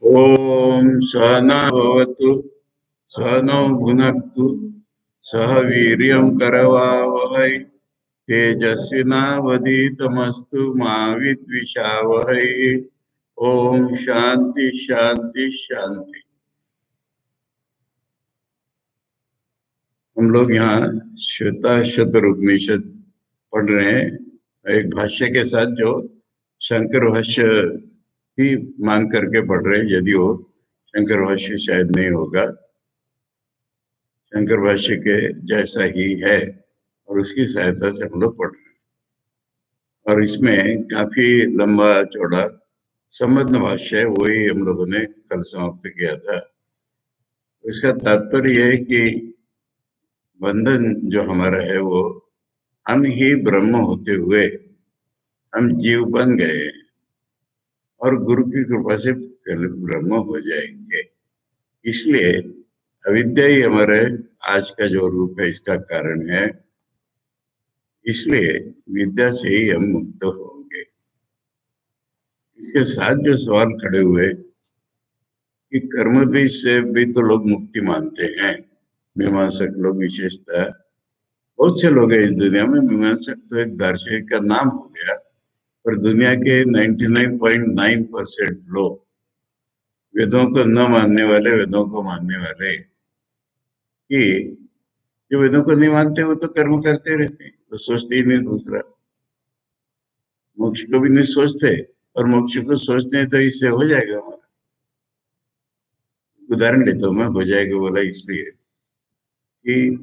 ओम सहना भवतु सहनौ भुनक्तु सह वीर्यं करवावहै तेजस्विनावधीतमस्तु मा विद्विषावहै। ओम शांति शांति शांति। हम लोग यहाँ श्वेताश्वतर उपनिषद पढ़ रहे हैं, एक भाष्य के साथ जो शंकर भाष्य ही मान करके पढ़ रहे हैं, यदि वो शंकर भाष्य शायद नहीं होगा, शंकर भाष्य के जैसा ही है और उसकी सहायता से हम लोग पढ़ रहे हैं। और इसमें काफी लंबा चौड़ा संबंध भाष्य है, वही हम लोगों ने कल समाप्त किया था। इसका तात्पर्य यह है कि बंधन जो हमारा है वो हम ही ब्रह्म होते हुए हम जीव बन गए हैं और गुरु की कृपा से फिर ब्रह्म हो जाएंगे। इसलिए अविद्या ही हमारे आज का जो रूप है इसका कारण है, इसलिए विद्या से ही हम मुक्त होंगे। इसके साथ जो सवाल खड़े हुए कि कर्म भी से भी तो लोग मुक्ति मानते हैं, मीमांसक लोग विशेषतः, बहुत से लोग हैं इस दुनिया में। मीमांसक तो एक दार्शनिक का नाम हो गया, पर दुनिया के 99.9% लोग वेदों को न मानने वाले, वेदों को मानने वाले, कि जो वेदों को नहीं मानते वो तो कर्म करते रहते हैं, वो सोचते ही नहीं दूसरा, मोक्ष को भी नहीं सोचते, और मोक्ष को सोचते हैं तो इससे हो जाएगा हमारा। उदाहरण लेता हूं मैं, हो जाएगा बोला इसलिए कि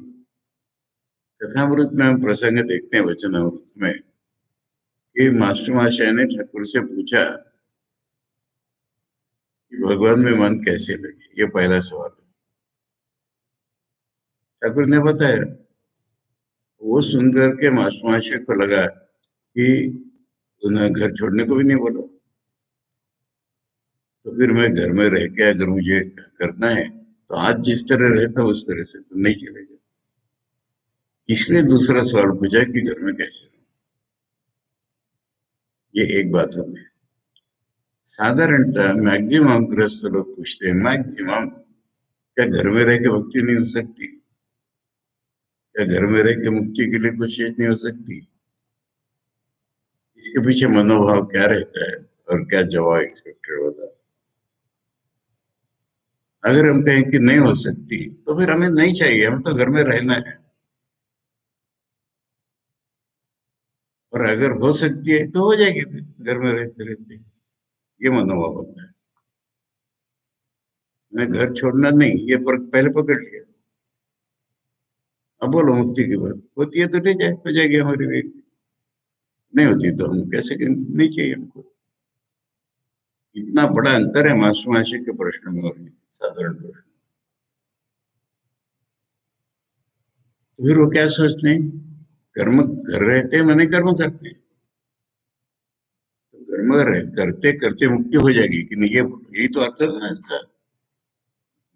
कथामृत में हम प्रसंग देखते हैं, वचनामृत में, कि मास्टर महाशय ने ठाकुर से पूछा कि भगवान में मन कैसे लगे, ये पहला सवाल है। ठाकुर ने बताया, वो सुनकर के मास्टर महाशय को लगा कि उन्हें घर छोड़ने को भी नहीं बोला, तो फिर मैं घर में रह के अगर मुझे करना है तो आज जिस तरह रहता उस तरह से तो नहीं चलेगा, इसलिए दूसरा सवाल पूछा कि घर में कैसे रहूं। ये एक बात होगी। साधारणतः मैक्सिमम गृहस्थ लोग पूछते हैं, मैक्सिमम, क्या घर में रह के भक्ति नहीं हो सकती? क्या घर में रह के मुक्ति के लिए कोशिश नहीं हो सकती? इसके पीछे मनोभाव क्या रहता है और क्या जवाब एक्सपेक्टेड होता है? अगर हम कहें कि नहीं हो सकती तो फिर हमें नहीं चाहिए, हम तो घर में रहना है। और अगर हो सकती है तो हो जाएगी, फिर घर में रहते रहते। ये मनोभाव होता है। मैं घर छोड़ना नहीं, ये पहले पकड़ लिया। अब बोलो मुक्ति की बात होती है तो ठीक है, हो जाएगी हमारी भी। नहीं होती तो हम कैसे नहीं चाहिए हमको। इतना बड़ा अंतर है मासूमाशी के प्रश्न में और साधारण प्रश्न। तो फिर वो क्या सोचते हैं, कर्म घर रहते हैं मैंने कर्म करते हैं, तो कर्म करते करते मुक्ति हो जाएगी कि नहीं, ये यही तो अर्थ है ना इसका।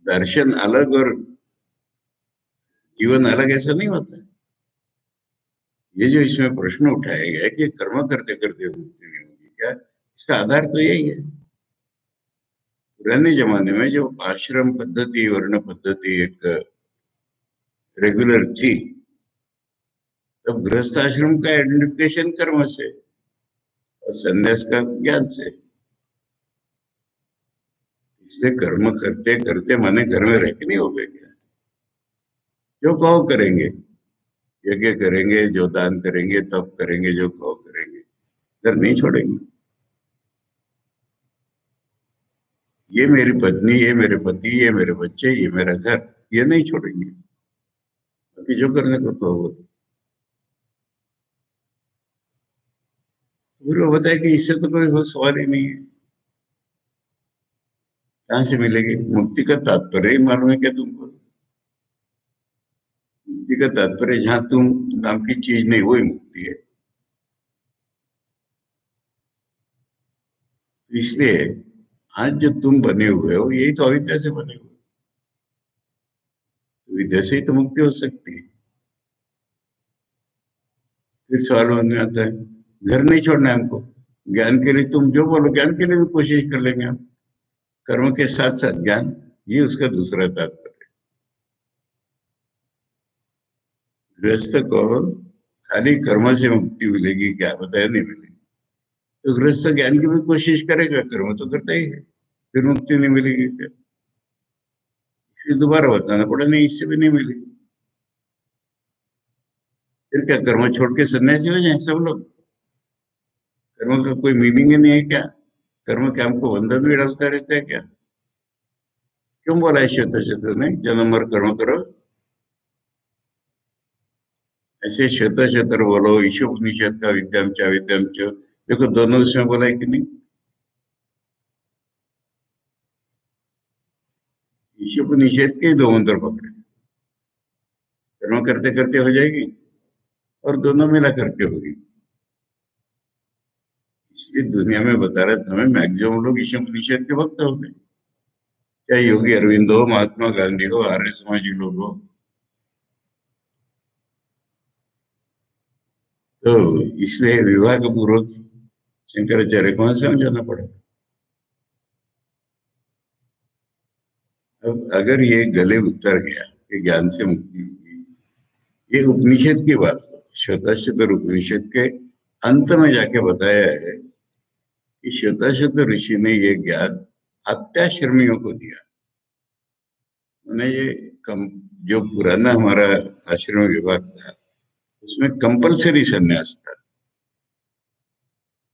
दर्शन अलग और जीवन अलग ऐसा नहीं होता है। ये जो इसमें प्रश्न उठाया गया है कि कर्म करते करते मुक्ति नहीं होगी क्या, इसका आधार तो यही है। पुराने जमाने में जो आश्रम पद्धति, वर्ण पद्धति एक रेगुलर थी, तब गृहस्थ आश्रम का आइडेंटिफिकेशन कर्म से और संन्यास का ज्ञान से। इसलिए कर्म करते करते माने घर में रह के नहीं हो गए, जो कहो करेंगे, यज्ञ करेंगे, जो दान करेंगे, तप करेंगे, जो कहो करेंगे, घर नहीं छोड़ेंगे। ये मेरी पत्नी, ये मेरे पति, ये मेरे बच्चे, ये मेरा घर, ये नहीं छोड़ेंगे, बाकी जो करने को कहो। फिर वो बताए कि इससे तो कोई सवाल ही नहीं है, कहाँ से मिलेगी मुक्ति का तात्पर्य ही मालूम है क्या तुमको? मुक्ति का तात्पर्य जहां तुम नाम की चीज नहीं, वही मुक्ति है। तो इसलिए आज जो तुम बने हुए हो यही तो अविद्या से बने हुए हो। तो विद्या से ही तो मुक्ति हो सकती है। फिर सवाल में आता है, घर नहीं छोड़ना है हमको, ज्ञान के लिए तुम जो बोलो ज्ञान के लिए भी कोशिश कर लेंगे हम, कर्म के साथ साथ ज्ञान, ये उसका दूसरा तात्पर्य। गृहस्थ को खाली कर्म से मुक्ति मिलेगी क्या, बताया नहीं मिलेगी। तो गृहस्थ ज्ञान की भी कोशिश करेगा, कर्म तो करता ही है, फिर मुक्ति नहीं मिलेगी क्या, फिर दोबारा बताना पड़ा नहीं, इससे भी नहीं मिलेगी। फिर क्या कर्म छोड़ के सन्यासी हो जाए सब लोग? कर्म का कोई मीनिंग ही नहीं है क्या? कर्म क्या हमको बंधन में डालता रहता है क्या? क्यों बोला है श्वेत ने जन्म मर कर्म करो? ऐसे श्वेत बोलो, ईशोपनिषद का विद्याम च विद्याम च, देखो दोनों उसमें बोला है कि नहीं? ईशोपनिषद के दो मंत्र पकड़े, कर्म करते करते हो जाएगी और दोनों मिला करके होगी। इसलिए दुनिया में बता रहे थे, हमें मैक्सिमम लोग ईशोपनिषद के भक्त हो गए, चाहे योगी अरविंद हो, महात्मा गांधी हो, आर्य समाजी लोग हो। तो इसलिए विवाह के पूर्वक शंकराचार्य को समझाना पड़ा। अब अगर ये गले उतर गया कि ज्ञान से मुक्ति होगी, ये उपनिषद की बात है, श्वेताश्वतर उपनिषद के अंत में जाके बताया है कि श्वेताश्वतर ऋषि ने ये ज्ञान अत्याश्रमियों को दिया। मैंने ये जो पुराना हमारा आश्रम विभाग था, उसमें कंपलसरी सन्यास था,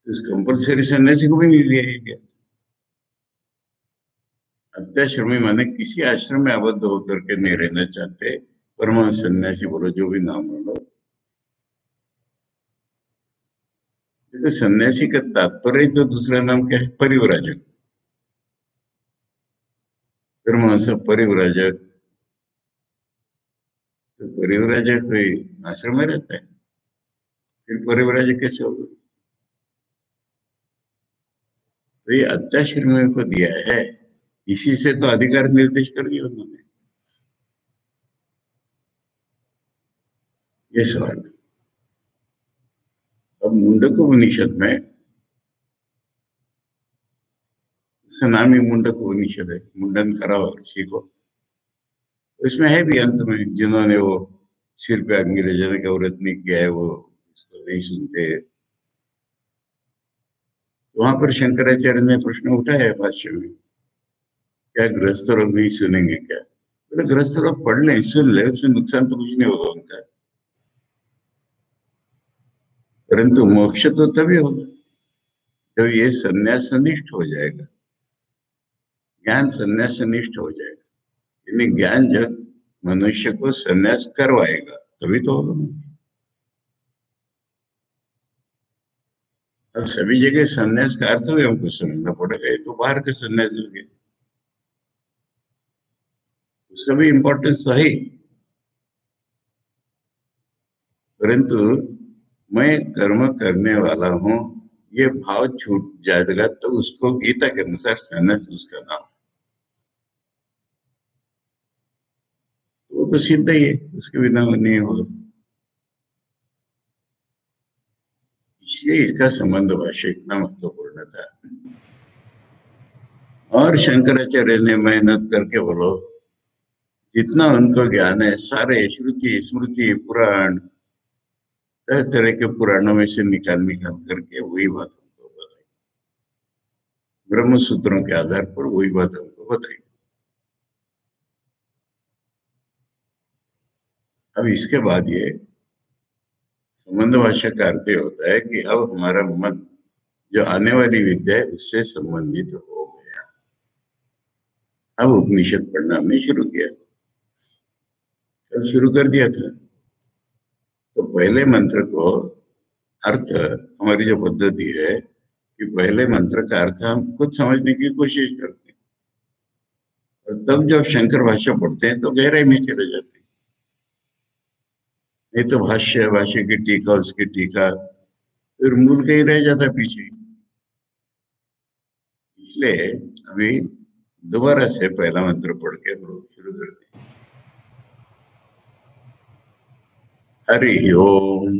उस कंपलसरी सन्यासी को भी नहीं दिया ये ज्ञान। अत्याश्रमी माने किसी आश्रम में आबद्ध होकर के नहीं रहना चाहते, परमानेंट सन्यासी बोलो, जो भी नाम बोलो। देखो सन्यासी का तात्पर्य तो दूसरा नाम क्या है? परिव्राजक। परमांस परिव्राजक, तो परिव्राजक कोई आश्रम में रहता है, फिर परिव्राजक कैसे होगा? तो ये अत्याश्रमियों को दिया है, इसी से तो अधिकार निर्देश कर दिया उन्होंने। ये सवाल है। अब मुंडक उपनिषद में, उसका नाम ही मुंडक उपनिषद है, मुंडन कराओ ऋषि को। इसमें है भी अंत में, जिन्होंने वो सिर पे अंगी ले जाने का व्रत नहीं किया है, वो इसको नहीं सुनते। तो वहां पर शंकराचार्य ने प्रश्न उठाया है भाष्य में, क्या गृहस्थ लोग नहीं सुनेंगे क्या? बोले गृहस्थ लोग पढ़ लें, सुन ले, उसमें नुकसान तो कुछ नहीं होगा उनका, परंतु मोक्ष तो तभी होगा जब ये संन्यास निष्ठ हो जाएगा, ज्ञान संन्यास निष्ठ हो जाएगा। यानी ज्ञान जब मनुष्य को संन्यास करवाएगा तभी तो होगा। अब सभी जगह संन्यास का अर्थ भी हमको समझना पड़ेगा, ये तो बाहर के संन्यास हो गए, उसका भी इम्पोर्टेंस तो है, परंतु मैं कर्म करने वाला हूं, ये भाव छूट जाएगा तो उसको गीता के अनुसार संन्यास उसका नाम, तो वो तो सिद्ध ही है, उसके बिना वो नहीं होगा। इसलिए इसका संबंध भाष्य इतना महत्वपूर्ण था। और शंकराचार्य ने मेहनत करके बोलो, जितना उनको ज्ञान है सारे श्रुति स्मृति पुराण, तरह तरह के पुराणों में से निकाल निकाल करके वही बात हमको बताई, ब्रह्म सूत्रों के आधार पर वही बात हमको बताई। अब इसके बाद ये संबंध भाषा का अर्थ होता है कि अब हमारा मन जो आने वाली विद्या है उससे संबंधित हो गया। अब उपनिषद पढ़ना हमने शुरू किया, कल शुरू कर दिया था। तो पहले मंत्र को अर्थ, हमारी जो पद्धति है कि पहले मंत्र का अर्थ हम खुद समझने की कोशिश करते हैं, और तब जब शंकर भाष्य पढ़ते हैं तो गहराई में चले जाते हैं। नहीं तो भाष्य, भाष्य की टीका, उसकी टीका, फिर मूल कहीं रह जाता पीछे। इसलिए अभी दोबारा से पहला मंत्र पढ़ के हम लोग शुरू करते हैं। हरि ओम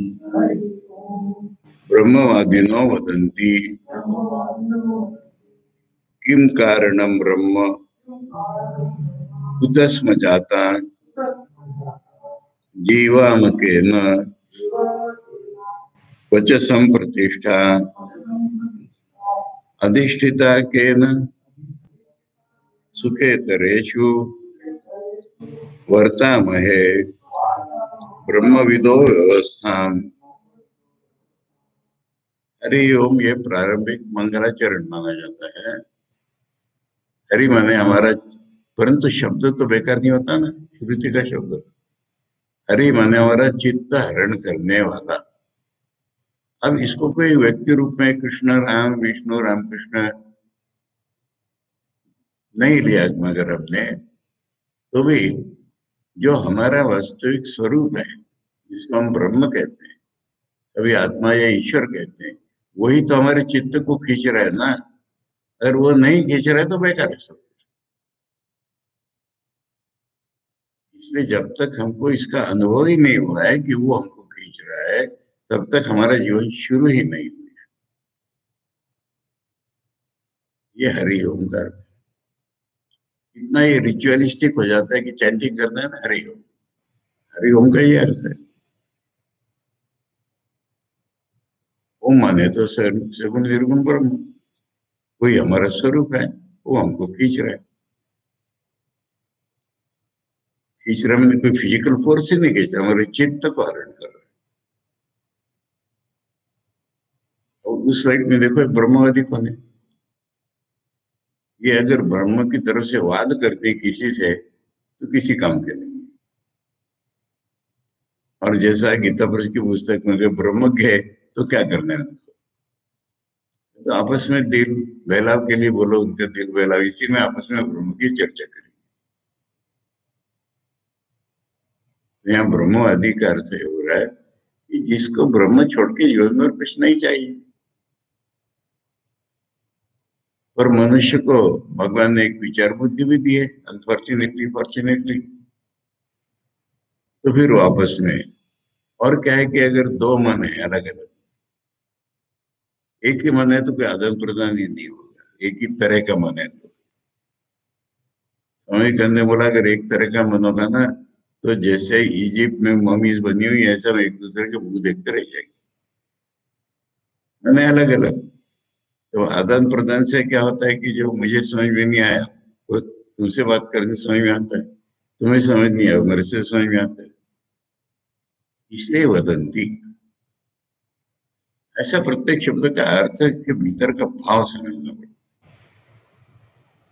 ब्रह्मवादिनो वदन्ति किम कारणम ब्रह्म कुतः स्म जाता जीवामकेन क्वच संप्रतिष्ठा अधिष्ठिता केन सुखेतरेषु वर्तामहे ब्रह्मविदो व्यवस्थाम। हरि ओम ये प्रारंभिक मंगलाचरण माना जाता है। हरि माने हमारा, परंतु शब्द तो बेकार नहीं होता ना, श्रुति का शब्द। हरि माने हमारा चित्त हरण करने वाला। अब इसको कोई व्यक्ति रूप में कृष्ण राम विष्णु रामकृष्ण नहीं लिया, मगर हमने तो भी जो हमारा वास्तविक स्वरूप है, जिसको हम ब्रह्म कहते हैं, कभी आत्मा या ईश्वर कहते हैं, वही तो हमारे चित्त को खींच रहा है ना। अगर वो नहीं खींच रहा है तो बेकार है सब। इसलिए जब तक हमको इसका अनुभव ही नहीं हुआ है कि वो हमको खींच रहा है, तब तक हमारा जीवन शुरू ही नहीं हुआ। ये हरि ओम का अर्थ है। इतना ये रिचुअलिस्टिक हो जाता है कि चैंटिंग करते हैं ना हरि ओम। हरि ओम का ये अर्थ है। ओम माने तो सगुण निर्गुण ब्रह्म, वही हमारा स्वरूप है, वो हमको खींच रहा है। खींच रहा मैंने कोई फिजिकल फोर्स ही नहीं खींच रहा, हमारे चित्त को हरण कर रहा है। और उस साइड में देखो ब्रह्मवादी कौन है। ये अगर ब्रह्म की तरफ से वाद करते किसी से तो किसी काम के नहीं। और जैसा गीता प्रेस की पुस्तक में अगर ब्रह्मज्ञ है तो क्या करना है उनको, तो आपस में दिल बहलाव के लिए बोलो, उनका दिल बहलाव, इसी में आपस में ब्रह्म की चर्चा करें। तो यहाँ ब्रह्मवादी का अर्थ हो रहा है कि जिसको ब्रह्म छोड़ के जीवन में कुछ नहीं चाहिए। और मनुष्य को भगवान ने एक विचार बुद्धि भी दी है, अनफॉर्चुनेटली फॉर्चुनेटली। तो फिर वापस में और क्या है कि अगर दो मन है अलग अलग, एक ही मन है तो कोई आदान प्रदान ही नहीं होगा। एक ही तरह का मन है तो स्वामी ने बोला अगर एक तरह का मन होगा ना, तो जैसे इजिप्ट में ममीज बनी हुई है, ऐसा हम एक दूसरे के मुंह देखते रह जाएंगे। मैंने अलग अलग, तो आदान प्रदान से क्या होता है कि जो मुझे समझ में नहीं आया वो तुमसे बात करके समझ में आता है, तुम्हें समझ नहीं आया मेरे से समझ में आता है। इसलिए वदंती, ऐसा प्रत्येक शब्द का अर्थ के भीतर का भाव समझना पड़ता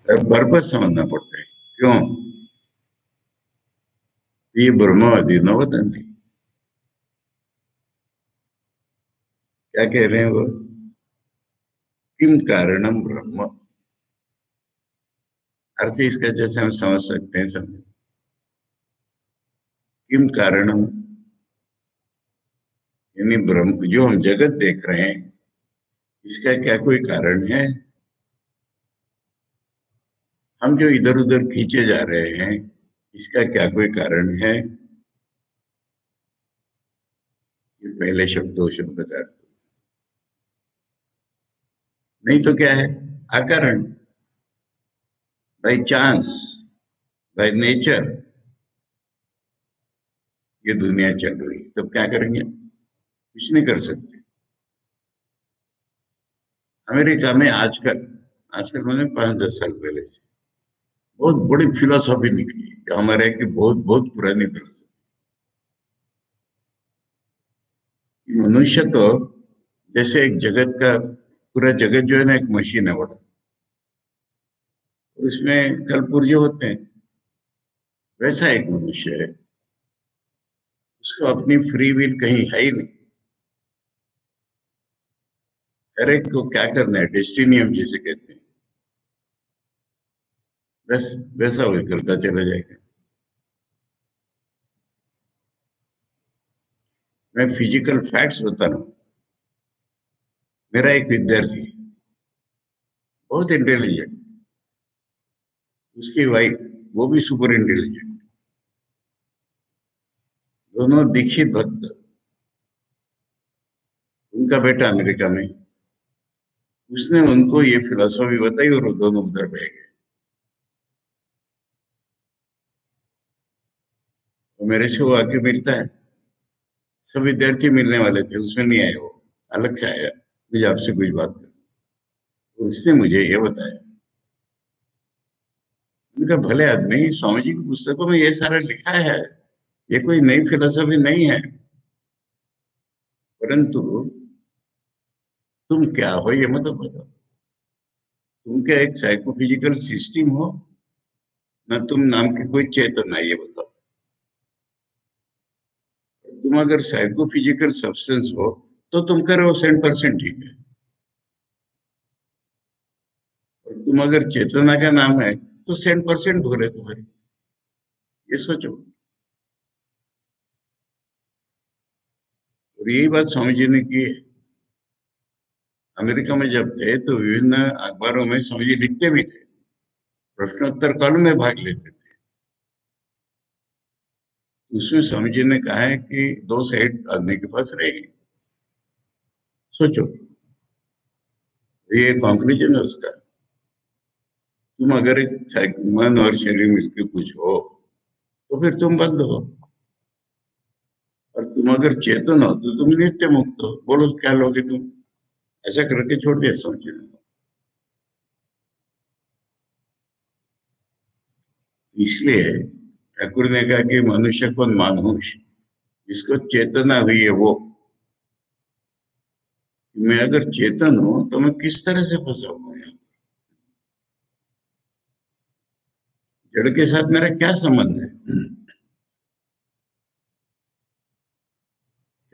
है, बराबर समझना पड़ता है। क्यों? ये ब्रह्मवादी न वदंती, क्या कह रहे हैं वो, किम कारणम ब्रह्म। अर्थ इसका जैसे हम समझ सकते हैं, समझ, किम कारणम यानी ब्रह्म, जो हम जगत देख रहे हैं इसका क्या कोई कारण है? हम जो इधर उधर खींचे जा रहे हैं इसका क्या कोई कारण है? ये पहले शब्द दो शब्द का अर्थ। नहीं तो क्या है? अकारण, बाय चांस, बाय नेचर ये दुनिया चल रही, तो क्या करेंगे? कुछ नहीं कर सकते। अमेरिका में आजकल, आजकल मैंने 5-10 साल पहले से बहुत बड़ी फिलोसॉफी निकली है, हमारे की बहुत बहुत पुरानी फिलोसॉफी। मनुष्य तो जैसे एक जगत का, पूरा जगत जो है ना एक मशीन है बड़ा, उसमें कल पुर्जे होते हैं, वैसा एक मनुष्य है। उसको अपनी फ्री विल कहीं है ही नहीं। हर एक को क्या करना है, डेस्टिनी हम जिसे कहते हैं, बस वैसा वही करता चला जाएगा। मैं फिजिकल फैक्ट्स बता रहा हूँ। मेरा एक विद्यार्थी बहुत इंटेलिजेंट, उसकी वाइफ वो भी सुपर इंटेलिजेंट, दोनों दीक्षित भक्त। उनका बेटा अमेरिका में, उसने उनको ये फिलॉसफी बताई और वो दोनों उधर बह गए। तो मेरे से वो आके मिलता है, सब विद्यार्थी मिलने वाले थे, उसमें नहीं आए वो, अलग से आया, मुझे आपसे कुछ बात कर। तो उसने मुझे ये बताया, उनका भले आदमी, स्वामी जी की पुस्तकों में ये सारा लिखा है, ये कोई नई फिलोसफी नहीं है, परंतु तुम क्या हो ये मतलब बताओ। तुम क्या एक साइकोफिजिकल सिस्टम हो, ना तुम नाम की कोई चेतना, ये बताओ। तुम अगर साइकोफिजिकल सब्सटेंस हो तो तुम करो 100% ठीक है, और तुम अगर चेतना का नाम है तो 100% भूल है तुम्हारी, ये सोचो। और यही बात स्वामी जी ने की है। अमेरिका में जब थे तो विभिन्न अखबारों में स्वामी जी लिखते भी थे, प्रश्नोत्तर काल में भाग लेते थे। उसमें स्वामी जी ने कहा है कि दो साइड आदमी के पास रहेगी, सोचो, ये कंक्लूजन है उसका। तुम अगर एक मन और शरीर मिलकर कुछ हो तो फिर तुम बंद हो, और तुम अगर चेतन हो तो तुम नित्य मुक्त हो, बोलो क्या लोगे तुम। ऐसा करके छोड़ दिया स्वामी जी ने। इसलिए ठाकुर ने कहा कि मनुष्य को मानुष, जिसको चेतना हुई है वो, मैं अगर चेतन हूं तो मैं किस तरह से फंसा हुआ हूं, जड़ के साथ मेरा क्या संबंध है,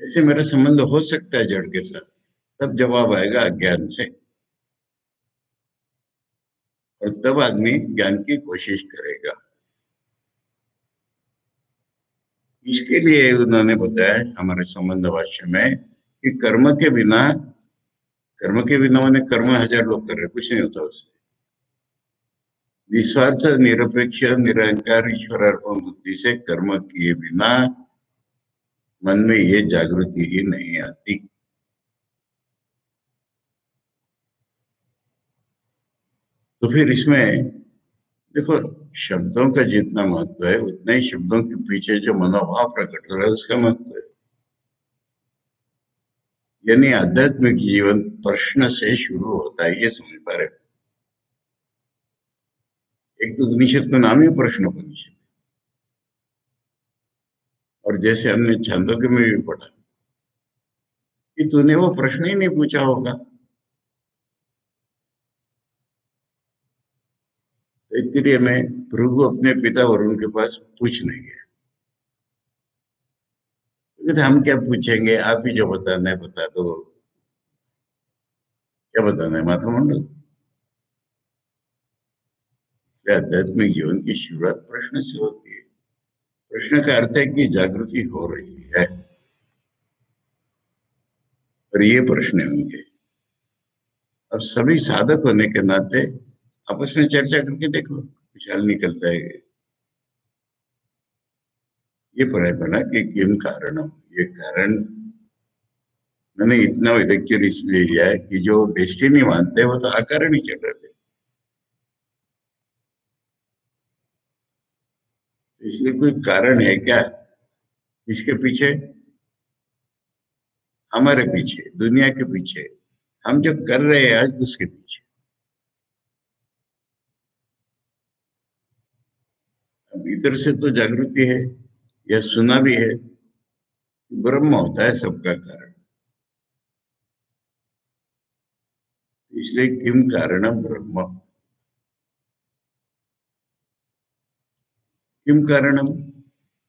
कैसे मेरा संबंध हो सकता है जड़ के साथ। तब जवाब आएगा अज्ञान से, और तब आदमी ज्ञान की कोशिश करेगा। इसके लिए उन्होंने बताया हमारे संबंध भाष्य में कि कर्म के बिना मैंने कर्म हजार लोग कर रहे, कुछ नहीं होता उससे। निस्वार्थ निरपेक्ष निरंकार ईश्वर अर्पण बुद्धि से कर्म किए बिना मन में ये जागृति ही नहीं आती। तो फिर इसमें देखो, शब्दों का जितना महत्व है उतना ही शब्दों के पीछे जो मनोभाव प्रकट हो रहा है उसका महत्व है। यानी आध्यात्मिक जीवन प्रश्न से शुरू होता है, ये समझ पा रहे हो? एक तो उपनिषद का नाम ही प्रश्नोपनिषद, और जैसे हमने छंदों के में भी पढ़ा कि तूने वो प्रश्न ही नहीं पूछा होगा। तैत्तिरीय में भृगु अपने पिता वरुण के पास पूछने गए, कहते हम क्या पूछेंगे, आप ही जो बताना है बता दो, क्या बताना है माथा मुंडो। क्या आध्यात्मिक जीवन की शुरुआत प्रश्न से होती है। प्रश्न का अर्थ है कि जागृति हो रही है, और ये प्रश्न है उनके। अब सभी साधक होने के नाते आपस में चर्चा करके देखो, कुछ हल निकलता है। ये पढ़ाई बना कि किम कारण, ये कारण मैंने इतना लेक्चर इसलिए लिया है कि जो डेस्टिनी मानते हैं वो तो अकारण ही चल रहे थे। इसलिए कोई कारण है क्या इसके पीछे, हमारे पीछे, दुनिया के पीछे, हम जो कर रहे हैं आज उसके पीछे। अब इधर से तो जागृति है, यह सुना भी है, ब्रह्म होता है सबका कारण। इसलिए किम कारणम ब्रह्म, किम कारणम,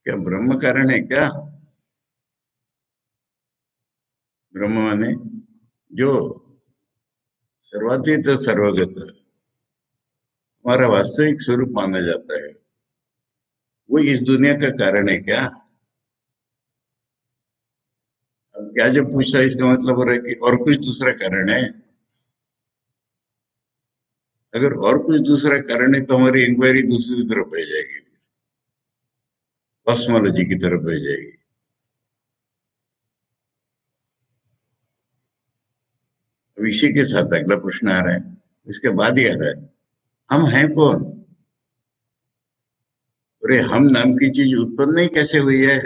क्या ब्रह्म कारण है क्या। ब्रह्म माने जो सर्वातीत सर्वगत हमारा वास्तविक स्वरूप माना जाता है, वो इस दुनिया का कारण है क्या। अब क्या जब पूछता है इसका मतलब हो रहा है कि और कुछ दूसरा कारण है। अगर और कुछ दूसरा कारण है तो हमारी इंक्वायरी दूसरी तरफ बह जाएगी, कॉस्मोलॉजी की तरफ बह जाएगी। अब इसी के साथ अगला प्रश्न आ रहा है, इसके बाद ही आ रहा है, हम हैं कौन? अरे हम नाम की चीज उत्पन्न ही कैसे हुई है?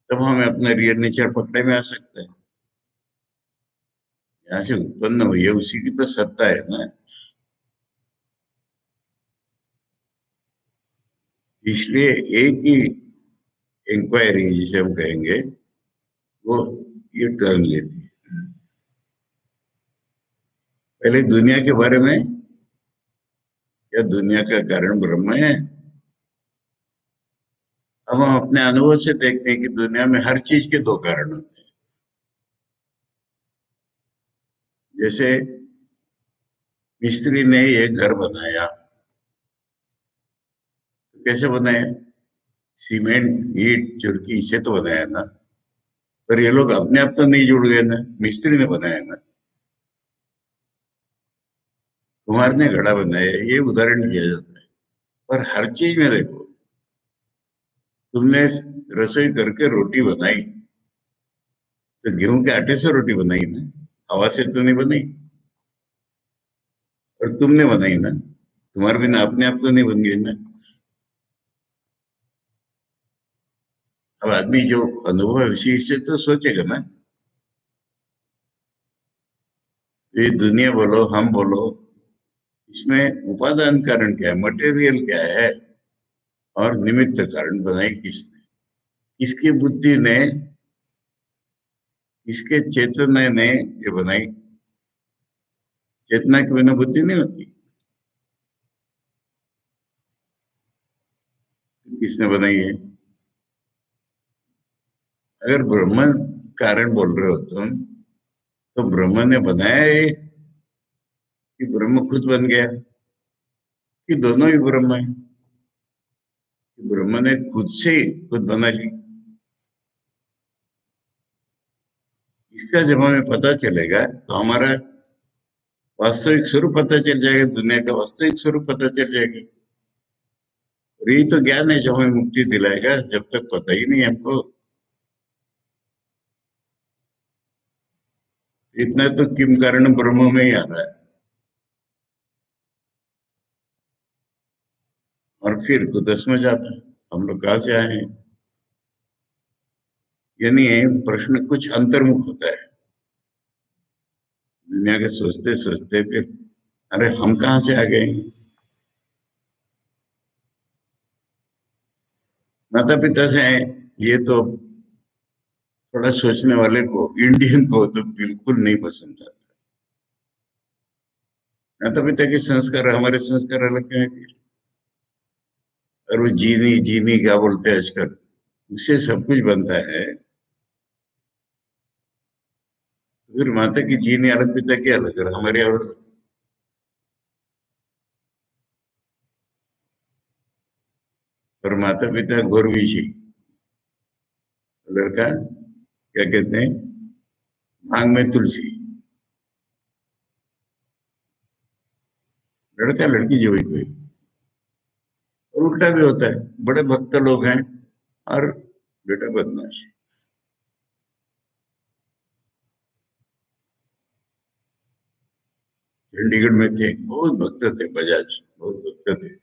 तब हमें अपना रियल नेचर पकड़े में आ सकता है। यहाँ से उत्पन्न हुई है उसी की तो सत्ता है ना। इसलिए एक ही इंक्वायरी जिसे हम कहेंगे वो ये टर्न लेती है। पहले दुनिया के बारे में, क्या दुनिया का कारण ब्रह्म है? अब हम अपने अनुभव से देखते हैं कि दुनिया में हर चीज के दो कारण होते हैं। जैसे मिस्त्री ने एक घर बनाया, तो कैसे बनाया? सीमेंट, ईट, चुरकी से तो बनाया ना। पर ये लोग अपने आप तो नहीं जुड़ गए ना, मिस्त्री ने बनाया ना। कुम्हार ने घड़ा बनाया, ये उदाहरण दिया जाता है। पर हर चीज में देखो, तुमने रसोई करके रोटी बनाई, तो गेहूं के आटे से रोटी बनाई ना, हवा से तो नहीं बनाई। और तुमने बनाई ना, तुम्हारे बिना अपने आप तो नहीं बन गई ना। अब आदमी जो अनुभव है उसी से तो सोचेगा ना। ये दुनिया बोलो, हम बोलो, इसमें उपादान कारण क्या है, मटेरियल क्या है, और निमित्त कारण बनाई किसने? किसकी बुद्धि ने, किसके चेतना ने ये बनाई? चेतना के बिना बुद्धि नहीं होती। किसने बनाई है? अगर ब्रह्म कारण बोल रहे हो तुम, तो ब्रह्म ने बनाया है कि ब्रह्म खुद बन गया, कि दोनों ही ब्रह्म है? कि ब्रह्म ने खुद से खुद बना ली? इसका जब हमें पता चलेगा तो हमारा वास्तविक स्वरूप पता चल जाएगा, दुनिया का वास्तविक स्वरूप पता चल जाएगा। और यही तो ज्ञान है जो हमें मुक्ति दिलाएगा, जब तक पता ही नहीं है हमको। इतना तो किम कारण ब्रह्म में ही आ रहा है। और फिर कुदस में जाता है, हम लोग कहाँ से आए हैं? यानी प्रश्न कुछ अंतर्मुख होता है। दुनिया के सोचते सोचते फिर, अरे हम कहाँ से आ गए? माता पिता से आए, ये तो थोड़ा सोचने वाले को, इंडियन को तो बिल्कुल नहीं पसंद आता। माता पिता के संस्कार हमारे संस्कार अलग क्यों है फिर? और वो जीनी जीनी क्या बोलते हैं आजकल, उससे सब कुछ बनता है। तो फिर माता की जीनी अलग, पिता की अलग, और हमारे अलग। और माता पिता घोर विषय, लड़का क्या कहते हैं, भांग में तुलसी। लड़का लड़की जो हुई कोई। और उल्टा भी होता है, बड़े भक्त लोग हैं और बेटा बदमाश। चंडीगढ़ में थे, बहुत भक्त थे, बजाज बहुत भक्त थे,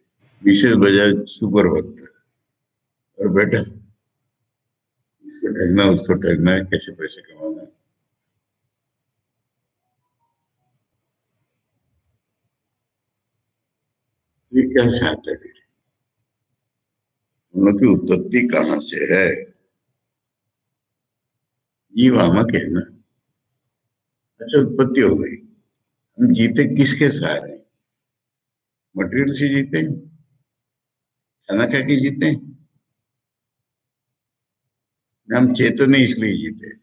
मिसेस बजाज सुपर भक्त। और बेटा, इसको ठगना उसको ठगना है, कैसे पैसे कमाना है। तो ये क्या चाहता है फिर? हम लोग की उत्पत्ति कहाँ से है? जीव आमक है ना। अच्छा, उत्पत्ति हो गई, हम जीते किसके सहारे? मटेरियल से जीते हैं, खाना खा के जीते हैं? हम चेतन है इसलिए जीते।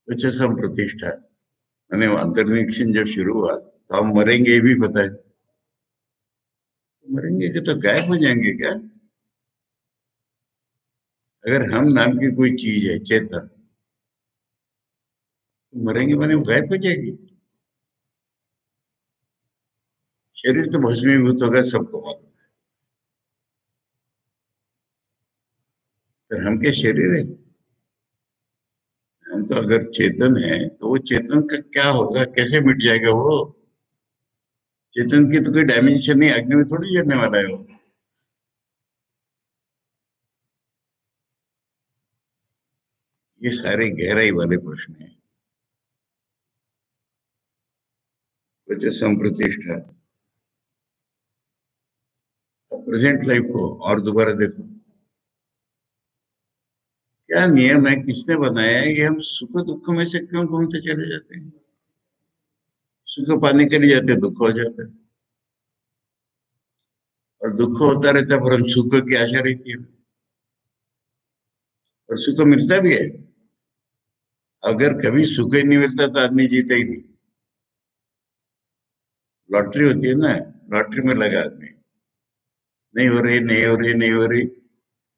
कुछ सम प्रतिष्ठा, मैंने अंतर्निरीक्षण जब शुरू हुआ तो हम मरेंगे ये भी पता है। मरेंगे कि तो गायब हो जाएंगे क्या? अगर हम नाम की कोई चीज है चेतन, तो मरेंगे माने वो गायब हो जाएगी। शरीर तो भस्मीभूत होगा, सबको मालूम। पर हम क्या शरीर है? हम तो अगर चेतन है तो वो चेतन का क्या होगा, कैसे मिट जाएगा वो? चेतन की तो कोई डायमेंशन नहीं, अग्नि में थोड़ी गिरने वाला है वो। ये सारे गहराई वाले प्रश्न हैं। वजह संप्रतिष्ठा। प्रेजेंट लाइफ को और दोबारा देखो, क्या नियम है, किसने बनाया है, ये हम सुख दुख में से क्यों घूमते चले जाते हैं? सुख पाने के लिए जाते, दुख हो जाता है। और दुख होता रहता है, पर हम सुख की आशा रहती है, और सुख मिलता भी है। अगर कभी सुख ही नहीं मिलता तो आदमी जीता ही नहीं। लॉटरी होती है ना, लॉटरी में लगा आदमी, नहीं हो रही, नहीं हो रही, नहीं हो रही,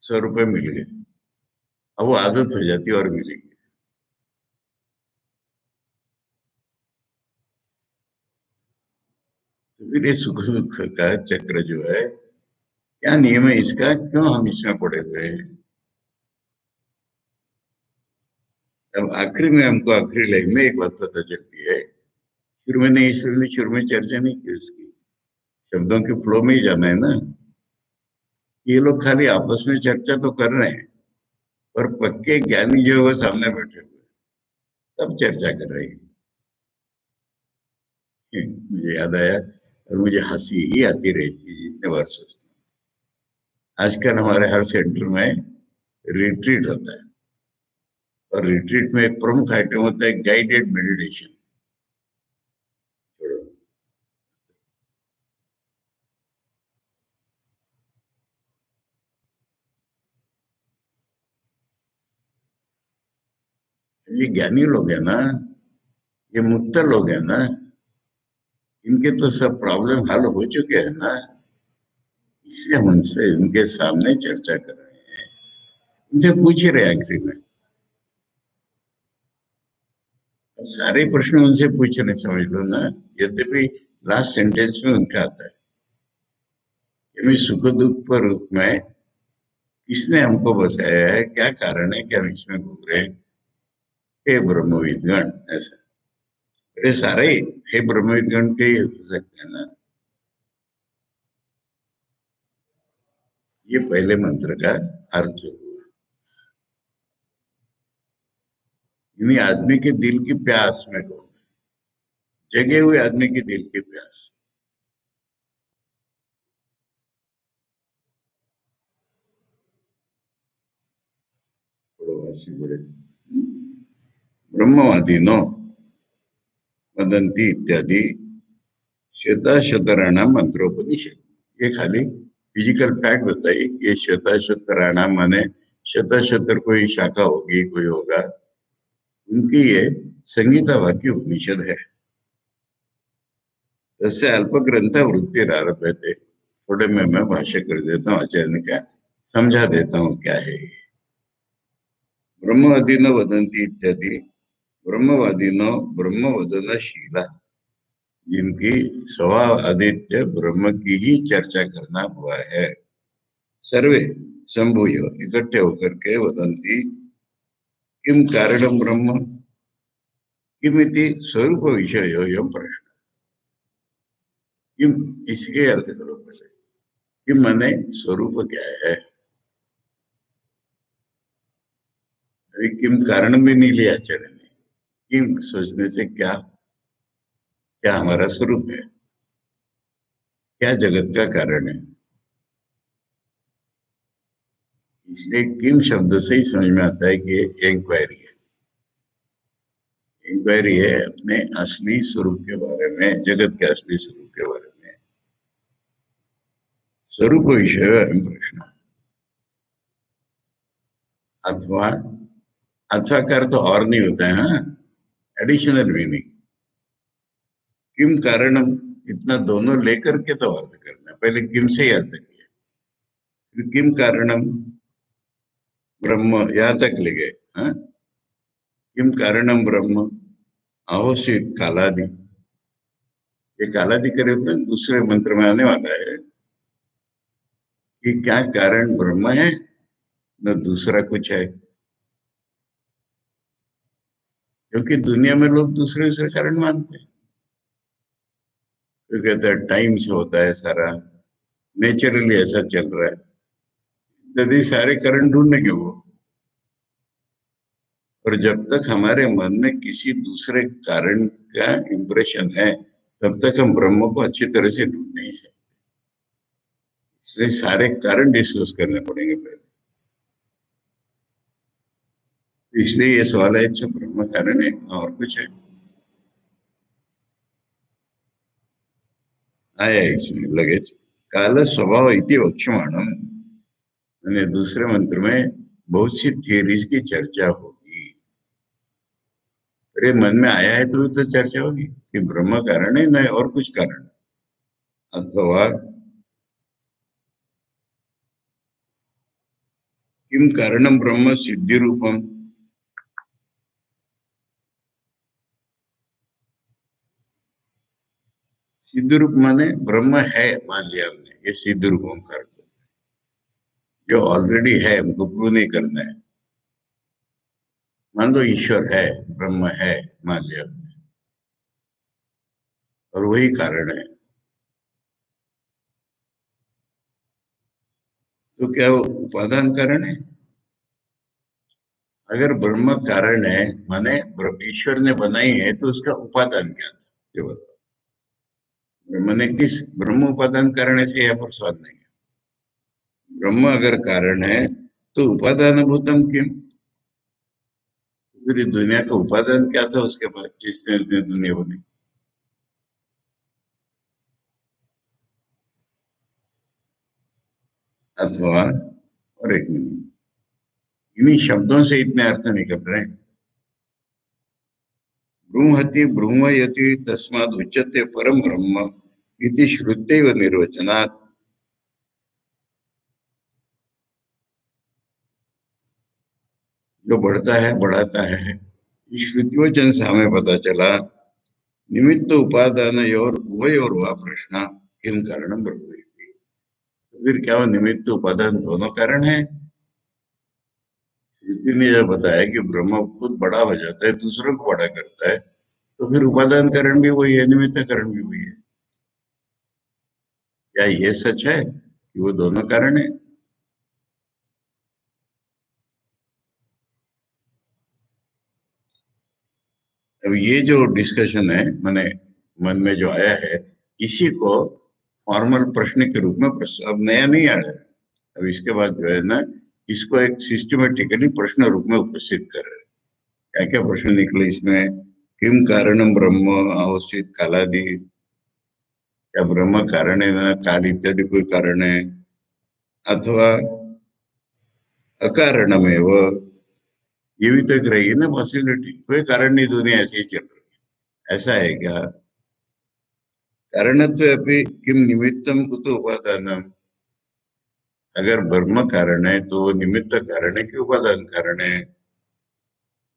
100 रुपए मिल गए। अब वो आदत हो जाती है और मिलेगी। तो फिर ये सुख दुख का चक्र जो है, क्या नियम है इसका, क्यों हम इसमें पड़े हुए हैं? अब आखिरी में हमको आखिरी लाइन में एक बात पता चलती है। शुरू में नहीं, इसलिए शुरू में चर्चा नहीं की उसकी। शब्दों के फ्लो में ही जाना है ना। ये लोग खाली आपस में चर्चा तो कर रहे हैं, पर पक्के ज्ञानी जो है वो सामने बैठे हुए तब चर्चा कर रहे हैं। मुझे याद आया, और मुझे हंसी ही आती रहती है जितने बार सोचता हूँ। आजकल हमारे हर सेंटर में रिट्रीट होता है, और रिट्रीट में एक प्रमुख आइटम होता है गाइडेड मेडिटेशन। ये ज्ञानी लोग हैं ना, ये मुक्त लोग हैं ना, इनके तो सब प्रॉब्लम हल हो चुके हैं ना। इसलिए हम उनसे, उनके सामने चर्चा कर रहे हैं, उनसे पूछ ही रहे हैं आखिरी में। अब सारे प्रश्न उनसे पूछ रहे, समझ लो ना। यद्यपि लास्ट सेंटेंस में उनका आता है कि मैं सुख दुख पर रूप में किसने हमको बसाया है, क्या कारण है कि हम इसमें घूम रहे हैं, हे ब्रह्मविद्गण, ऐसा। ये सारे हे ब्रह्मविद्गण के ही हो सकते हैं ना। ये पहले मंत्र का अर्थ हुआ। यानी आदमी के दिल की प्यास में को, जगे हुए आदमी के दिल की प्यास। ब्रह्मवादिनो वदंती इत्यादि श्वेताशतराणाम मंत्रोपनिषद। ये खाली फिजिकल फैक्ट बताइए कि ये श्वेताशतराणाम माने शतशतर कोई शाखा होगी, कोई होगा, उनकी ये संगीता वाक्य उपनिषद है। तस्य अल्प ग्रंथ वृत्ति आरभ्य थे। थोड़े में मैं भाष्य कर देता हूँ, आचार्य का समझा देता हूँ क्या है ये। ब्रह्मवादी न वदंती इत्यादि, ब्रह्मवादी न ब्रह्म वदनशीला, जिनकी स्वभाव आदित्य ब्रह्म की ही चर्चा करना हुआ है, सर्वे संभूय इकट्ठे होकर के वदंती किम कारणम ब्रह्म, किमिति स्वरूप विषय यम प्रश्न। किम, इसके अर्थ करो पहले। किम माने स्वरूप क्या है। अभी किम कारण भी नहीं लिया आचार्य ने। किम सोचने से क्या, क्या हमारा स्वरूप है, क्या जगत का कारण है। इसलिए किम शब्द से ही समझ में आता है कि इंक्वायरी है। इंक्वायरी है अपने असली स्वरूप के बारे में, जगत के असली स्वरूप के बारे में। स्वरूप विषय अहम प्रश्न। अथवा, अथवा का अर्थ और नहीं होता है ना, एडिशनल मीनिंग। किम कारणम, इतना दोनों लेकर के तो अर्थ करना है, पहले किम से ही अर्थ किया, फिर किम कारणम ब्रह्म, यहां तक ले गए। हाँ? किम कारणम ब्रह्म अहोसी कालादि। ये कालादि करे अपने दूसरे मंत्र में आने वाला है कि क्या कारण ब्रह्म है, न दूसरा कुछ है, क्योंकि दुनिया में लोग दूसरे दूसरे कारण मानते हैं। तो कहते हैं टाइम से होता है सारा, नेचुरली ऐसा चल रहा है, यदि सारे कारण ढूंढेंगे वो। और जब तक हमारे मन में किसी दूसरे कारण का इंप्रेशन है, तब तक हम ब्रह्म को अच्छी तरह से ढूंढ नहीं सकते। इसलिए सारे कारण डिस्कस करने पड़ेंगे पहले। इसलिए ये सवाल है, अच्छा ब्रह्म कारण है और कुछ है? आया इसमें लगे, काल स्वभाव इति वक्ष्यमाणम, मैंने दूसरे मंत्र में बहुत सी थियरीज की चर्चा होगी। अरे मन में आया है तो चर्चा होगी कि ब्रह्म कारण है न और कुछ कारण है। अथवा किम कारणम ब्रह्म सिद्धि रूपम, सिद्ध रूप माने ब्रह्म है मान लिया हमने, ये सिद्ध रूपम का अर्थ है। जो ऑलरेडी है हमको प्रूव नहीं करना है। मान लो ईश्वर है, ब्रह्म है मान लिया हमने, और वही कारण है, तो क्या वो उपादान कारण है? अगर ब्रह्म कारण है माने ईश्वर ने बनाई है, तो उसका उपादान क्या था ये बताओ। ब्रह्म ने किस, ब्रह्म उपादान कारण है, यहाँ पर सवाल नहीं है। ब्रह्म अगर कारण है तो उपादान भूतम किम, पूरी दुनिया का उपादान क्या था उसके पास जिससे उसने दुनिया बनी? अथवा, और एक मिनट, इन्हीं शब्दों से इतने अर्थ निकल रहे हैं। ब्रूमहति ब्रूमयति तस्माद उच्यते परम ब्रह्म इति श्रुत्यैव निर्वचनात्, जो बढ़ता है बढ़ाता है, इस श्रुतिवचन से हमें पता चला। निमित्त उपादान और उभयोर हुआ प्रश्न, किम कारण ब्रह्म इति। तो फिर क्या वो निमित्त उपादान दोनों कारण है? श्रुति ने जब बताया कि ब्रह्म खुद बड़ा हो जाता है, दूसरों को बड़ा करता है, तो फिर उपादान कारण भी वही है, निमित्त कारण भी वही है। क्या ये सच है कि वो दोनों कारण है? अब ये जो डिस्कशन है, मैंने मन में जो आया है, इसी को फॉर्मल प्रश्न के रूप में अब नया नहीं आया है। अब इसके बाद जो है ना, इसको एक सिस्टमेटिकली प्रश्न रूप में उपस्थित कर रहे हैं। क्या क्या प्रश्न निकले इसमें? किम कारणम ब्रह्म अवस्थित कालादि, क्या ब्रह्म कारण है ना काल इत्यादि कोई कारण है? अथवा अकारणमेव, ये भी तो एक रहेगी ना पॉसिबिलिटी, कोई कारण नहीं, दुनिया ऐसे ही चल रही है, ऐसा है क्या? कारणत्वे अपि किम निमित्तम कुतो उपादानम, अगर ब्रह्म कारण है तो वो निमित्त कारण है कि उपादान कारण है?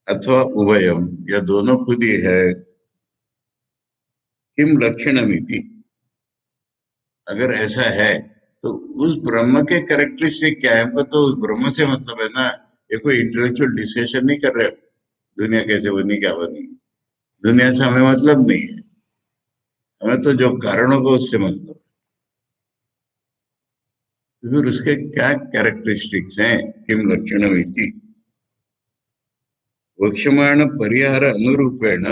अथवा उभयम, या दोनों खुद ही है? किम लक्षणमिति, अगर ऐसा है तो उस ब्रह्म के कैरेक्टरिस्टिक क्या है? हमको तो उस ब्रह्म से मतलब है ना, ये कोई इंटेलेक्चुअल डिस्कशन नहीं कर रहे। दुनिया कैसे बनी, क्या बनी, दुनिया से हमें मतलब नहीं है। हमें तो जो कारणों को उससे मतलब है। तो फिर उसके क्या कैरेक्टरिस्टिक्स हैं? किम लक्षणमिति, वक्ष्यमाण परिहार अनुरूपेण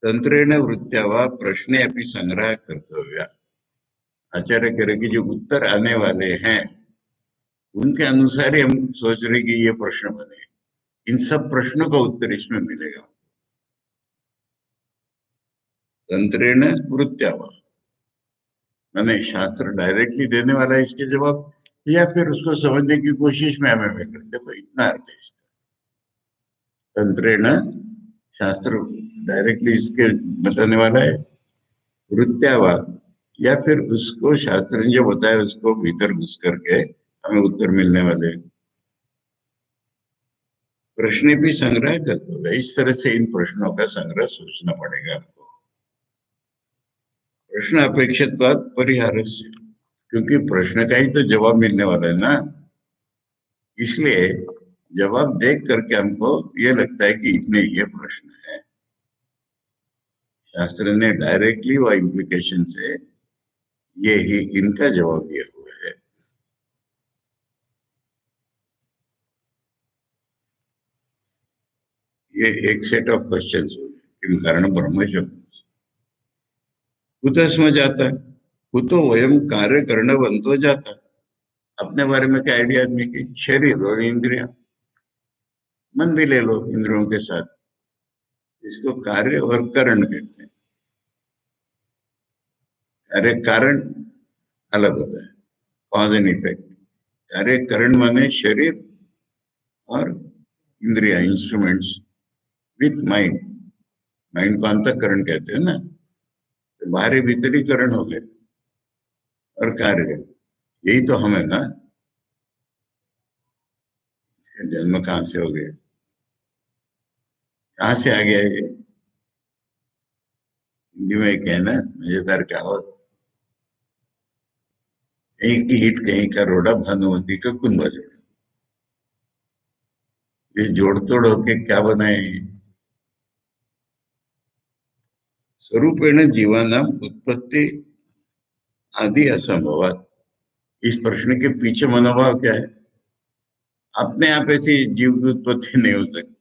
तंत्रेण वृत्त्या वा प्रश्ने अपनी संग्रह कर्तव्य। आचार्य कह रहे कि जो उत्तर आने वाले हैं उनके अनुसार ही हम सोच रहे कि ये प्रश्न बने, इन सब प्रश्नों का उत्तर इसमें मिलेगा। तंत्रेण वृत्त्या वा मैंने शास्त्र डायरेक्टली देने वाला है इसके जवाब, या फिर उसको समझने की कोशिश में हमें मिल रहा। देखो इतना अर्थ है इसका। तंत्रेण, शास्त्र डायरेक्टली इसके बताने वाला है। वृत्त्यावा, या फिर उसको शास्त्र ने जो बताया उसको भीतर घुस करके हमें उत्तर मिलने वाले हैं। प्रश्न भी संग्रह करते हुए इस तरह से इन प्रश्नों का संग्रह सोचना पड़ेगा हमको। प्रश्न अपेक्षित परिहार से, क्योंकि प्रश्न का ही तो जवाब मिलने वाला है ना। इसलिए जवाब देख करके हमको ये लगता है कि इतने ये प्रश्न है। शास्त्र ने डायरेक्टली व इम्प्लीकेशन से ये ही इनका जवाब दिया हुआ है। ये एक सेट ऑफ क्वेश्चंस हो गए। किम कारण ब्रह्म शब्द कुतः स्म जाता, कुतो वयम कार्य करणवंतो जाता। अपने बारे में क्या आइडिया आदमी की? शरीर और इंद्रिया, मन भी ले लो इंद्रियों के साथ, इसको कार्य और करण कहते हैं। कार्य कारण अलग होता है, कॉज एंड इफेक्ट। कार्य करण माने शरीर और इंद्रिया, इंस्ट्रूमेंट्स विथ माइंड। माइंड को अंतःकरण कहते हैं ना, तो बाहरी भीतरी करण हो गए और कार्य, यही तो हमें ना। इसका जन्म कहाँ से हो गया, कहाँ से आ गया ये? हिंदी में एक है ना मजेदार कहावत, कहीं की हिट कहीं का रोड़ा, भानुमति का कुंभा जोड़ा। ये जोड़ तोड़ होके क्या बनाए? स्वरूपेण जीवानाम उत्पत्ति आदि असंभवात। इस प्रश्न के पीछे मनोभाव क्या है? अपने आप ऐसी जीव की उत्पत्ति नहीं हो सकती।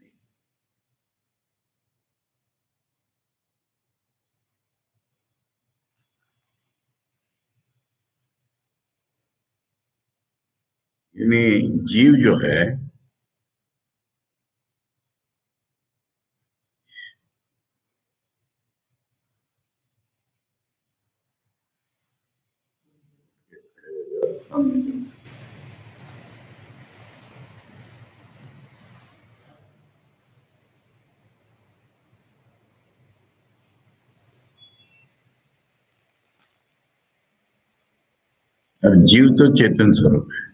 यानी जीव जो है, अब जीव तो चेतन स्वरूप है।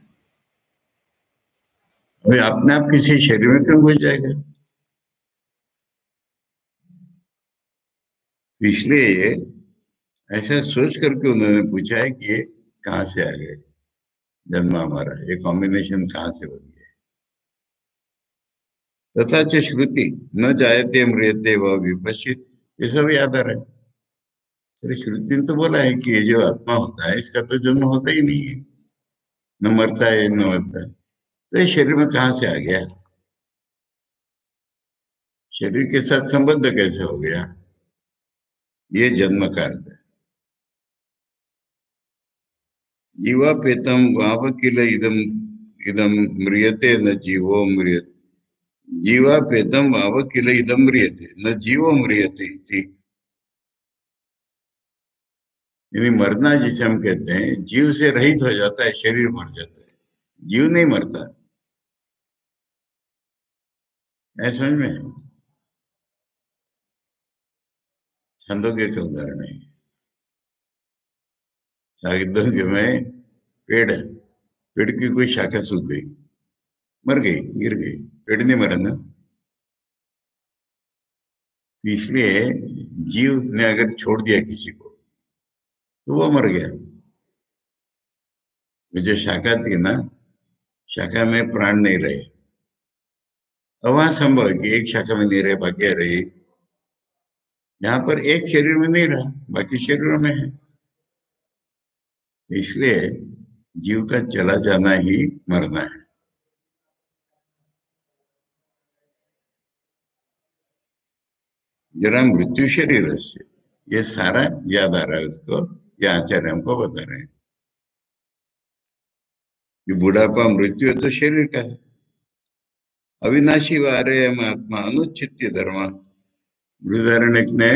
अभी अपने आप किसी शरीर में क्यों घुस जाएगा? तो इसलिए ये ऐसा सोच करके उन्होंने पूछा है कि ये कहाँ से आ गए, जन्म हमारा ये कॉम्बिनेशन कहाँ से बन गया। तथा च श्रुति न जायते म्रियते व विपश्चित, ये सब याद आ रहा है। अरे श्रुति ने तो बोला है कि ये जो आत्मा होता है इसका तो जन्म होता ही नहीं है, न मरता है न मरता है। तो ये शरीर में कहाँ से आ गया, शरीर के साथ संबंध कैसे हो गया? ये जन्म का अर्थ है। जीवापेतम वाव किल इदम इदम म्रियते न जीवो म्रियते, जीवापेतम वाव किल इदम म्रियते न जीवो म्रियते इति। यानी मरना जिसे हम कहते हैं, जीव से रहित हो जाता है, शरीर मर जाता है, जीव नहीं मरता। है समझ में? छंदोग्य के उदाहरण है। छांदोग्य में पेड़ है, पेड़ की कोई शाखा सूख गई, मर गई, गिर गई, पेड़ नहीं मरा ना। तो इसलिए जीव ने अगर छोड़ दिया किसी को तो वो मर गया। वो जो शाखा थी ना, शाखा में प्राण नहीं रहे। अब वहां संभव है कि एक शाखा में नहीं रहे, बाकी रही। यहाँ पर एक शरीर में नहीं रहा, बाकी शरीरों में है। इसलिए जीव का चला जाना ही मरना है। जरा मृत्यु शरीर से, ये सारा याद आ रहा है उसको, ये आचार्य हमको बता रहे हैं कि बुढ़ापा मृत्यु है तो शरीर का है। अविनाशी वारे हम आत्मा अनुचित्य धर्म। बृहदारण्यक ने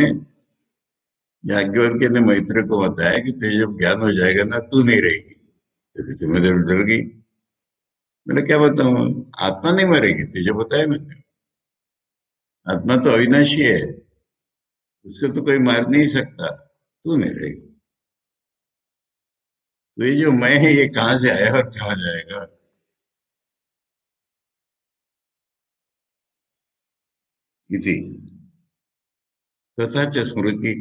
याज्ञवल्क्य ने मैत्र को बताया कि तुझे जब ज्ञान हो जाएगा ना, तू नहीं रहेगी। तो तुम्हें तो डर गई। मैंने क्या बताऊं, आत्मा नहीं मरेगी, तुझे बताया मैंने। आत्मा तो अविनाशी है, उसको तो कोई मार नहीं सकता, तू नहीं रहेगी। तो ये जो मैं है ये कहाँ से आया और कहाँ जाएगा? इति तथा च स्मृति,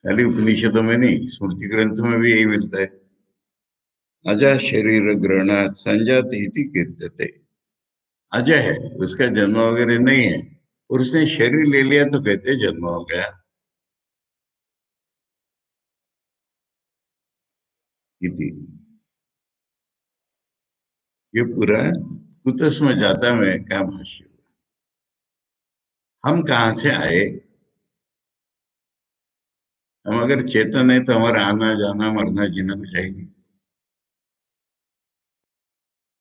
खाली उपनिषदों में नहीं, स्मृति ग्रंथों में भी यही मिलता है। अजः शरीर ग्रहणात् संजाति इति कीर्त्यते। अजय है, उसका जन्म वगैरह नहीं है, और उसने शरीर ले लिया तो कहते जन्म हो गया। इति। ये पूरा कुतस्म जाता में क्या भाष्य हुआ। हम कहाँ से आए? हम अगर चेतन है तो हमारा आना जाना मरना जीना कुछ है ही नहीं।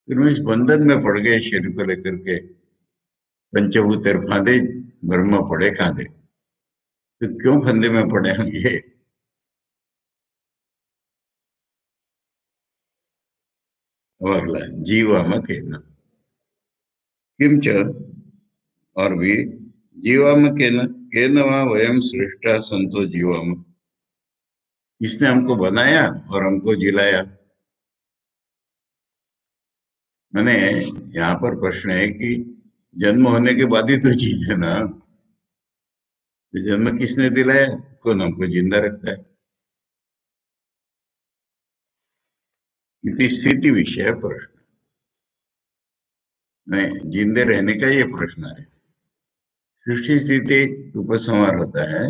फिर हम इस बंधन में पड़ गए शरीर को लेकर के। पंचभूत फांदे, ब्रह्म पड़े कांधे। तो क्यों फंदे में पड़े हम ये? अब अगला जीवाम कहना किंच, और भी जीवाम केन वा वयम सृष्टा संतो जीवाम। इसने हमको बनाया और हमको जिलाया। मैंने यहाँ पर प्रश्न है कि जन्म होने के बाद ही तो चीज है ना। तो जन्म किसने दिलाया? कौन हमको जिंदा रखता है? इतनी स्थिति विषय प्रश्न। नहीं, जिंदे रहने का ये प्रश्न है। सृष्टि स्थिति उपसंहार होता है।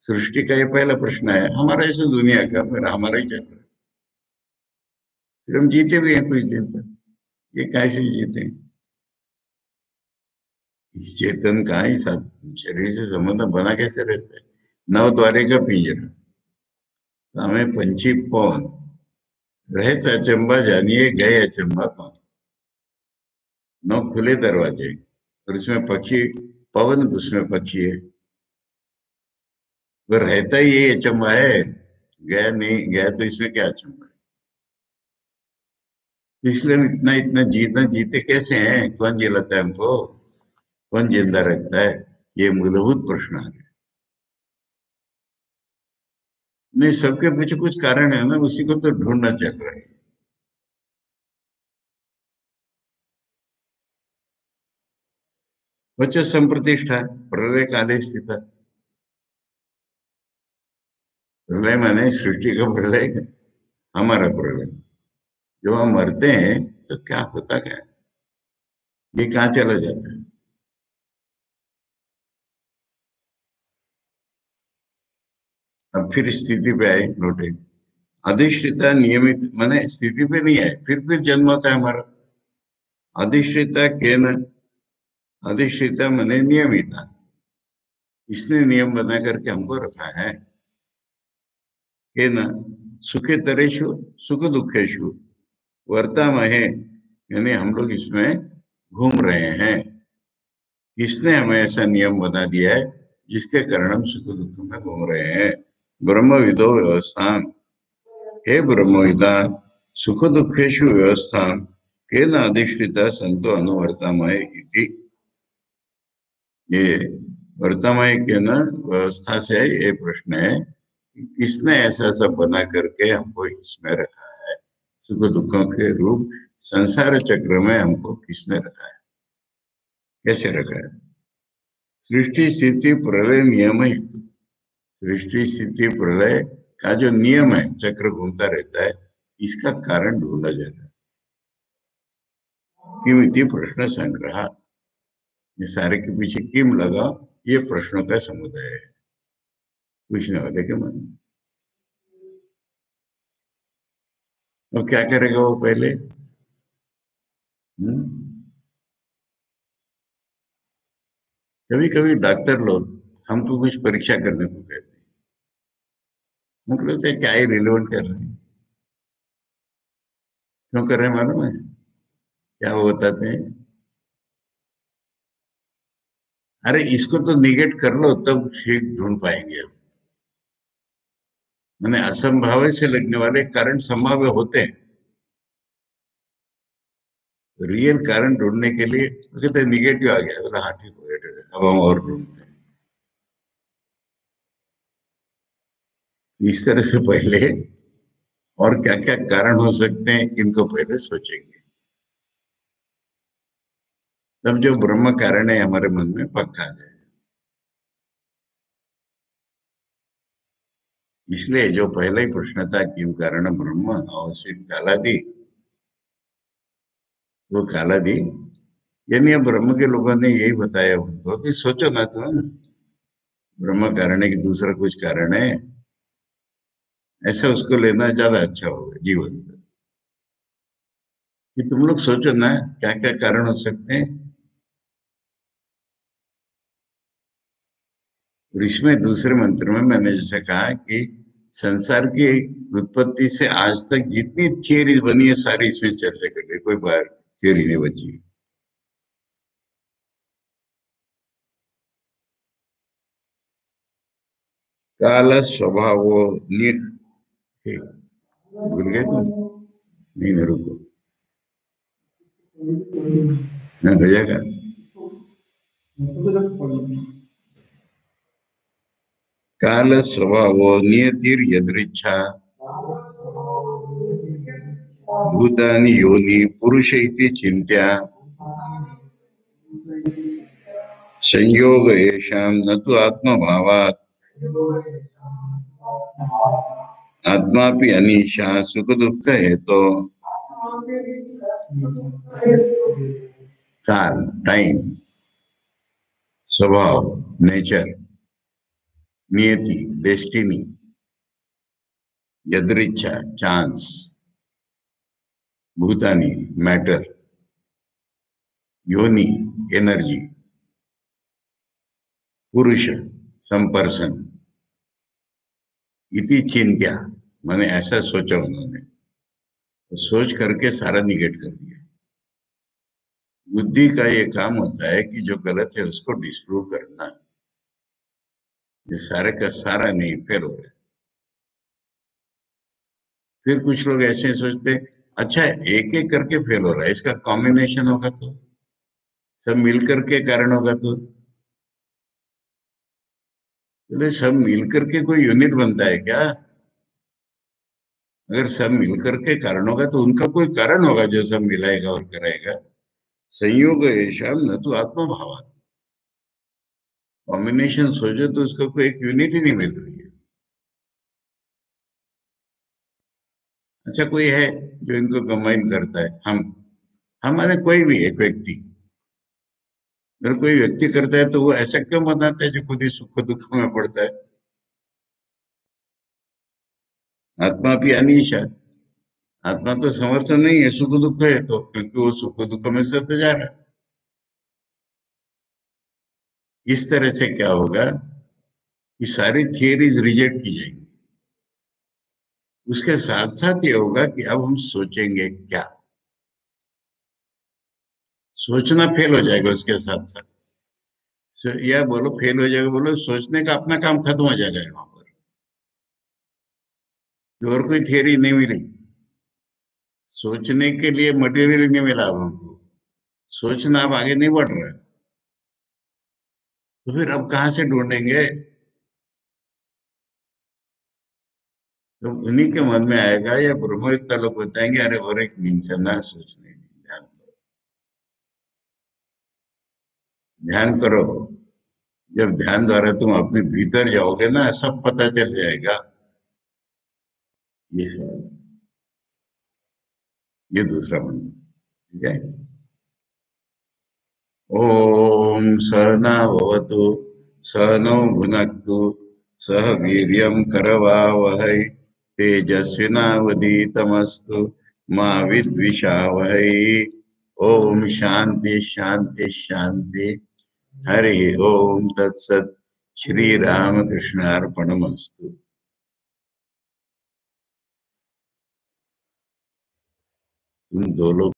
सृष्टि का ये पहला प्रश्न है, हमारा ऐसे दुनिया का पहला हमारा ही चल रहा है। फिर हम जीते भी हैं कुछ दिन तक। ये कैसे जीते हैं? इस चेतन का ही साथ शरीर से संबंध बना कैसे रहता है? नव द्वारे का पिंजरा, तो हमें पंछी पवन रहता अचंबा जानिए गए अचंबा कौन। नौ खुले दरवाजे, और इसमें पक्षी पवन, उसमें पक्षी है। वो रहता ही ये अचंबा है, गया नहीं गया तो इसमें क्या अचंबा है? इसलिए हम इतना इतना जीतना जीते कैसे हैं? कौन जिलाता है हमको? कौन जिंदा रखता है? ये मूलभूत प्रश्न है। नहीं, सबके पीछे कुछ कारण है ना, उसी को तो ढूंढना चल रहा है। वच संप्रतिष्ठा प्रलय काले स्थित। प्रलय माने सृष्टि का प्रलय, हमारा प्रलय। जब हम मरते हैं तो क्या होता क्या है? ये कहाँ चला जाता है? अब फिर स्थिति पे आए लौटे। अधिष्ठिता नियमित माने स्थिति पे नहीं आए, फिर जन्म होता है हमारा। अधिष्ठिता के न, अधिष्ठिता माने नियमिता। इसने नियम बना करके हमको रखा है। के न सुखे तरेशु सुख दुखेशु वर्तामहे, यानी हम लोग इसमें घूम रहे हैं। किसने हमें ऐसा नियम बना दिया है जिसके कारण हम सुख दुख में घूम रहे हैं? ब्रह्म विदो व्यवस्था, हे ब्रह्मविदा सुख दुखेशु व्यवस्था केन अधिष्ठिता संतो अनुवर्तमय इति। ये वर्तमय के न व्यवस्था से ये प्रश्न है कि किसने ऐसा सब बना करके हमको इसमें रखा है? सुख दुखों के रूप संसार चक्र में हमको किसने रखा है? कैसे रखा है? सृष्टि स्थिति प्रलय नियम है। सृष्टि स्थिति प्रलय का जो नियम है, चक्र घूमता रहता है, इसका कारण ढूंढा जाता है। किम इति प्रश्न संग्रह। ये सारे के पीछे किम लगा, ये प्रश्नों का समुदाय है पूछने वाले के मन में। और क्या करेगा वो पहले? कभी कभी डॉक्टर लोग हमको कुछ परीक्षा करने को कहते हैं। हमको लगता है क्या ही रिलेवेंट कर रहे हैं। क्यों कर रहे हैं मालूम है? क्या वो बताते हैं? अरे इसको तो निगेट कर लो तब ठीक ढूंढ पाएंगे हम। मैंने असंभावित से लगने वाले कारण संभाव्य होते हैं। रियल कारण ढूंढने के लिए वो कहते हैं निगेटिव आ गया, बोला हाँ ठीक हो गया, ठीक है, अब हम और ढूंढते हैं। इस तरह से पहले और क्या क्या कारण हो सकते हैं इनको पहले सोचेंगे, तब जो ब्रह्म कारण है हमारे मन में पक्का है। इसलिए जो पहला ही प्रश्न था किम कारण ब्रह्म अवश्य कालादि, वो कालादि यानी अब ब्रह्म के लोगों ने यही बताया उनको कि सोचो ना तुम, ब्रह्म कारण है कि दूसरा कुछ कारण है, ऐसा उसको लेना ज्यादा अच्छा होगा जीवन में। कि तुम लोग सोचो ना क्या क्या कारण हो सकते हैं। और इसमें दूसरे मंत्र में मैंने जैसे कहा कि संसार की उत्पत्ति से आज तक जितनी थियरी बनी है सारी इसमें चर्चा कर ली, कोई बाहर थियरी नहीं बची। काल स्वभाव भूल गए तुम? नहीं ना, रुको। हाँ, हो जाएगा। काल स्वभाव नियतिर यदृच्छा भूतानि योनि पुरुष इति चिंत्या संयोग येषां न तु आत्मभावात् आत्मापि अनीशा सुख दुख हेतो। काल टाइम, स्वभाव नेचर, नियति डेस्टिनी, यदृच्छा चांस, भूतानी मैटर, योनि एनर्जी, पुरुष सम पर्सन, इति चिंत्या मैंने ऐसा सोचा उन्होंने, तो सोच करके सारा निगेट कर दिया। बुद्धि का ये काम होता है कि जो गलत है उसको डिस्प्रूव करना। ये सारे का सारा नहीं, फेल हो रहा है। फिर कुछ लोग ऐसे सोचते, अच्छा एक एक करके फेल हो रहा है, इसका कॉम्बिनेशन होगा तो, सब मिलकर के कारण होगा तो। बोले सब मिलकर के कोई यूनिट बनता है क्या? अगर सब मिलकर के कारण होगा तो उनका कोई कारण होगा जो सब मिलाएगा और कराएगा। संयोग ऐसा न तो आत्मा भाव, कॉम्बिनेशन सोचो तो उसका कोई एक यूनिट ही नहीं मिल रही है। अच्छा कोई है जो इनको कंबाइन करता है, हम हमारे कोई भी एक व्यक्ति, अगर कोई व्यक्ति करता है तो वो ऐसा क्यों बनाता है जो खुद ही सुख दुख में पड़ता है? आत्मा भी अनीशा, आत्मा तो समर्थ नहीं है, सुख दुख है तो, क्योंकि वो सुख दुख में से तो जा रहा है। इस तरह से क्या होगा कि सारी थियरीज रिजेक्ट की जाएंगी। उसके साथ साथ ये होगा कि अब हम सोचेंगे क्या, सोचना फेल हो जाएगा उसके साथ साथ। या बोलो फेल हो जाएगा, बोलो सोचने का अपना काम खत्म हो जाएगा वहां पर, और कोई थियरी नहीं मिली। सोचने के लिए मटेरियल नहीं मिला अब हमको, सोचना अब आगे नहीं बढ़ रहा है, तो फिर अब कहाँ से ढूंढेंगे? तो उन्हीं के मन में आएगा या ब्रह्मविद्ता लोग बताएंगे, अरे और एक मीन्स है ना सोचने की, ध्यान करो। जब ध्यान द्वारा तुम अपने भीतर जाओगे ना, सब पता चल जाएगा। ये सब, ये दूसरा मंत्र, ठीक है। ओम सहना भवतु, सहनौ भुनक्तु, सह वीर्यं करवावहै, तेजस्विनावधीतमस्तु मा विद्विषावहै। ओम शांति शांति शांति। हरि ओम तत्सत। श्री रामकृष्ण अर्पणमस्तु। तुम दो लोग